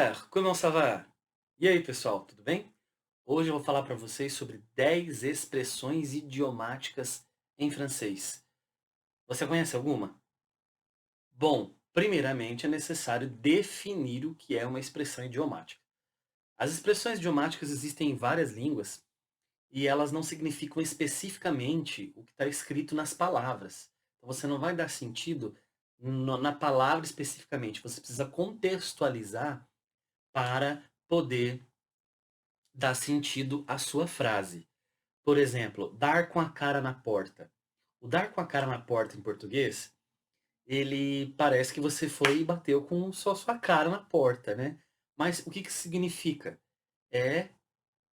Super! Comment ça va? E aí, pessoal, tudo bem? Hoje eu vou falar para vocês sobre 10 expressões idiomáticas em francês. Você conhece alguma? Bom, primeiramente é necessário definir o que é uma expressão idiomática. As expressões idiomáticas existem em várias línguas e elas não significam especificamente o que está escrito nas palavras. Então você não vai dar sentido na palavra especificamente, você precisa contextualizar para poder dar sentido à sua frase. Por exemplo, dar com a cara na porta. O dar com a cara na porta em português, ele parece que você foi e bateu com só sua cara na porta, né? Mas o que que significa? É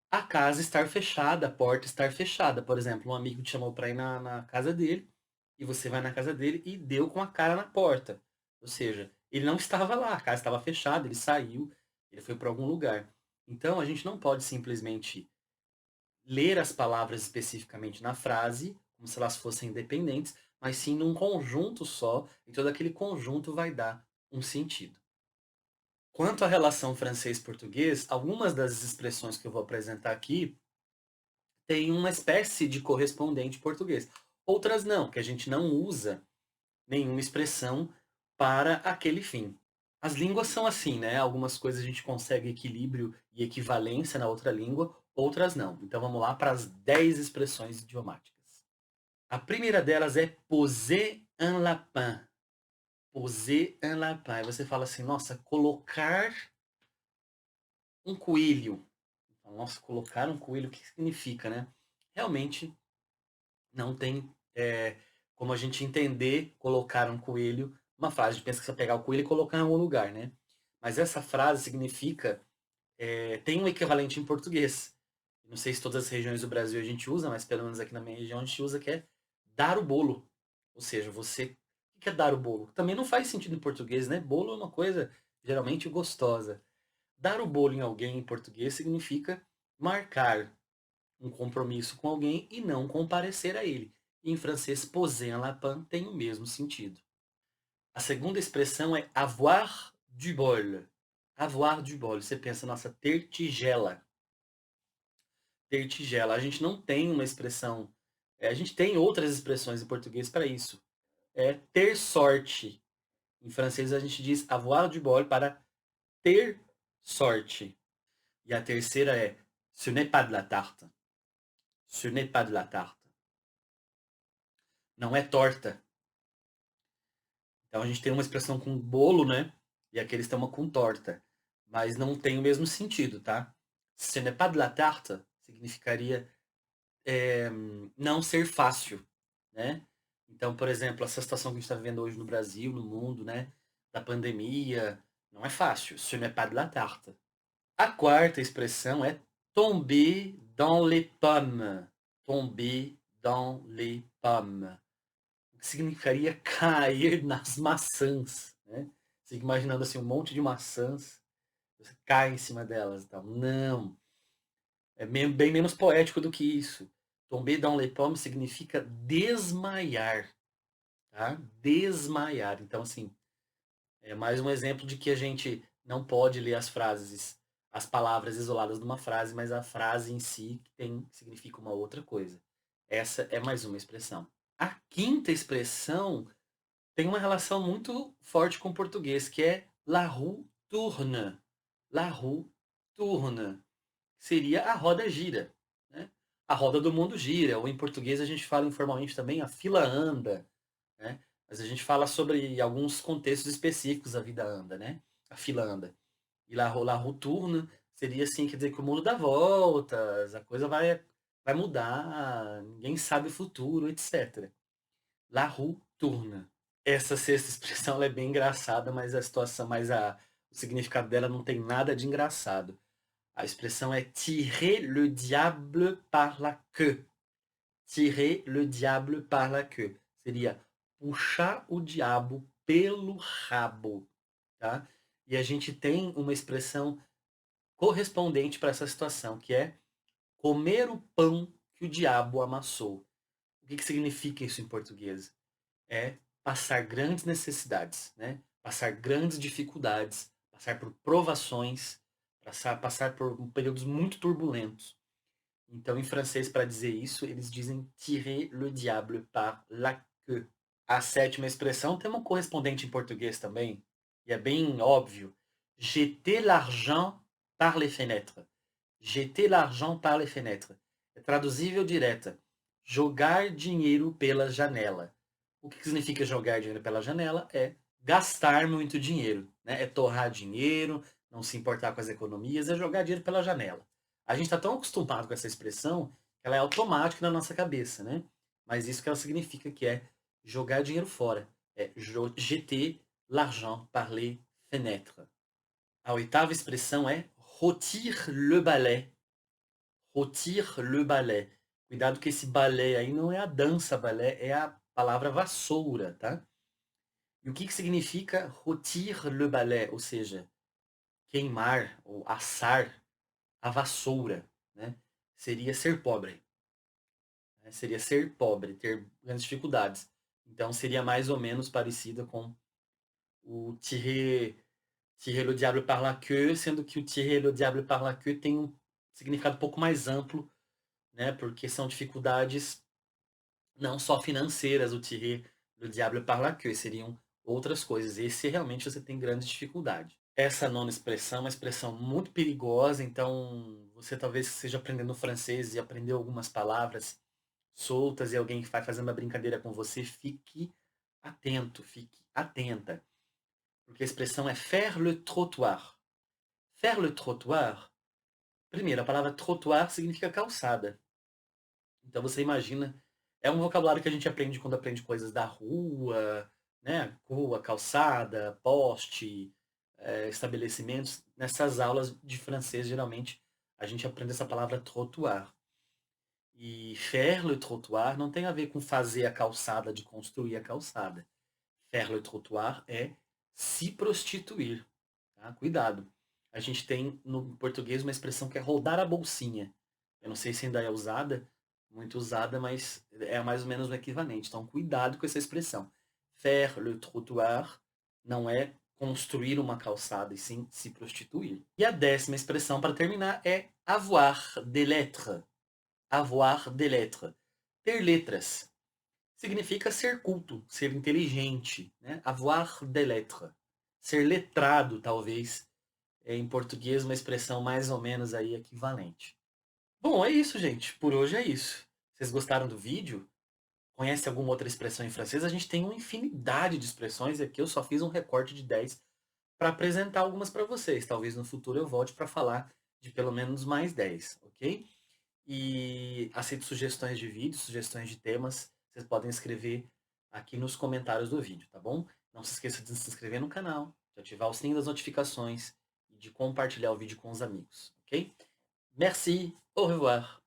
a casa estar fechada, a porta estar fechada. Por exemplo, um amigo te chamou para ir na casa dele, e você vai na casa dele e deu com a cara na porta. Ou seja, ele não estava lá, a casa estava fechada, ele saiu, ele foi para algum lugar. Então, a gente não pode simplesmente ler as palavras especificamente na frase, como se elas fossem independentes, mas sim num conjunto só, e todo aquele conjunto vai dar um sentido. Quanto à relação francês-português, algumas das expressões que eu vou apresentar aqui têm uma espécie de correspondente português. Outras não, que a gente não usa nenhuma expressão para aquele fim. As línguas são assim, né? Algumas coisas a gente consegue equilíbrio e equivalência na outra língua, outras não. Então vamos lá para as 10 expressões idiomáticas. A primeira delas é poser un lapin. Poser un lapin. Aí você fala assim, nossa, colocar um coelho. Nossa, colocar um coelho, o que significa, né? Realmente não tem como a gente entender colocar um coelho, uma frase. A gente pensa que você vai pegar o coelho e colocar em algum lugar, né? Mas essa frase significa, tem um equivalente em português. Não sei se todas as regiões do Brasil a gente usa, mas pelo menos aqui na minha região a gente usa, que é dar o bolo. Ou seja, você. O que é dar o bolo? Também não faz sentido em português, né? Bolo é uma coisa geralmente gostosa. Dar o bolo em alguém em português significa marcar um compromisso com alguém e não comparecer a ele. E em francês, poser un lapin tem o mesmo sentido. A segunda expressão é avoir du bol. Avoir du bol. Você pensa, nossa, ter tigela. Ter tigela. A gente não tem uma expressão. A gente tem outras expressões em português para isso. É ter sorte. Em francês a gente diz avoir du bol para ter sorte. E a terceira é ce n'est pas de la tarte. Ce n'est pas de la tarte. Não é torta. Então a gente tem uma expressão com bolo, né? E aqui eles têm uma com torta. Mas não tem o mesmo sentido, tá? Ce n'est pas de la tarte significaria não ser fácil, né? Então, por exemplo, essa situação que a gente está vivendo hoje no Brasil, no mundo, né? Da pandemia, não é fácil. Ce n'est pas de la tarte. A quarta expressão é tomber dans les pommes. Tomber dans les pommes. O que significaria cair nas maçãs, né? Você fica imaginando assim um monte de maçãs, você cai em cima delas e tal. Não, é bem menos poético do que isso. Tomber dans les pommes significa desmaiar, tá? Desmaiar. Então, assim, é mais um exemplo de que a gente não pode ler as frases, as palavras isoladas de uma frase, mas a frase em si significa uma outra coisa. Essa é mais uma expressão. A quinta expressão tem uma relação muito forte com o português, que é la roue tourne. La roue tourne. Seria a roda gira, né? A roda do mundo gira, ou em português a gente fala informalmente também a fila anda, né? Mas a gente fala sobre alguns contextos específicos a vida anda, né? A fila anda. E la roue tourne seria assim, quer dizer que o mundo dá voltas, a coisa vai mudar, ninguém sabe o futuro, etc. La roue tourne. Essa sexta expressão ela é bem engraçada, mas a situação, o significado dela não tem nada de engraçado. A expressão é tirer le diable par la queue. Tirer le diable par la queue. Seria puxar o diabo pelo rabo, tá? E a gente tem uma expressão correspondente para essa situação, que é comer o pão que o diabo amassou. O que significa isso em português? É passar grandes necessidades, né? Passar grandes dificuldades, passar por provações, passar por períodos muito turbulentos. Então, em francês, para dizer isso, eles dizem tirer le diable par la queue. A sétima expressão tem uma correspondente em português também, e é bem óbvio. Jeter l'argent par les fenêtres. Jeter l'argent par les fenêtres. É traduzível direta. Jogar dinheiro pela janela. O que significa jogar dinheiro pela janela? É gastar muito dinheiro, né? É torrar dinheiro, não se importar com as economias, é jogar dinheiro pela janela. A gente está tão acostumado com essa expressão que ela é automática na nossa cabeça, né? Mas isso que ela significa que é jogar dinheiro fora. É jeter l'argent par les fenêtres. A oitava expressão é rôtir le balai. Rôtir le balai. Cuidado que esse balé aí não é a dança balé, é a palavra vassoura, tá? E o que significa rôtir le balai? Ou seja, queimar ou assar a vassoura, né? Seria ser pobre. Né? Seria ser pobre, ter grandes dificuldades. Então seria mais ou menos parecida com o tirer le diable par la queue, sendo que o tirer le diable par la queue tem um significado um pouco mais amplo, né? Porque são dificuldades não só financeiras, o tirer le diable par la queue, seriam outras coisas. Esse realmente você tem grandes dificuldades. Essa nona expressão é uma expressão muito perigosa, então você talvez esteja aprendendo francês e aprendeu algumas palavras soltas e alguém que vai fazer uma brincadeira com você, fique atento, fique atenta. Porque a expressão é faire le trottoir. Faire le trottoir, primeiro, a palavra trottoir significa calçada. Então você imagina, é um vocabulário que a gente aprende quando aprende coisas da rua, né? Rua, calçada, poste, estabelecimentos. Nessas aulas de francês, geralmente, a gente aprende essa palavra trottoir. E faire le trottoir não tem a ver com fazer a calçada, de construir a calçada. Faire le trottoir é se prostituir. Tá? Cuidado. A gente tem no português uma expressão que é rodar a bolsinha. Eu não sei se ainda é usada, muito usada, mas é mais ou menos o equivalente. Então, cuidado com essa expressão. Faire le trottoir não é construir uma calçada, e sim se prostituir. E a décima expressão, para terminar, é avoir des lettres. Avoir des lettres. Ter letras. Significa ser culto, ser inteligente. Né? Avoir des lettres. Ser letrado, talvez, é em português uma expressão mais ou menos aí equivalente. Bom, é isso, gente. Por hoje é isso. Vocês gostaram do vídeo? Conhece alguma outra expressão em francês? A gente tem uma infinidade de expressões e aqui eu só fiz um recorte de 10 para apresentar algumas para vocês. Talvez no futuro eu volte para falar de pelo menos mais 10, ok? E aceito sugestões de vídeos, sugestões de temas. Vocês podem escrever aqui nos comentários do vídeo, tá bom? Não se esqueça de se inscrever no canal, de ativar o sininho das notificações e de compartilhar o vídeo com os amigos, ok? Merci, au revoir!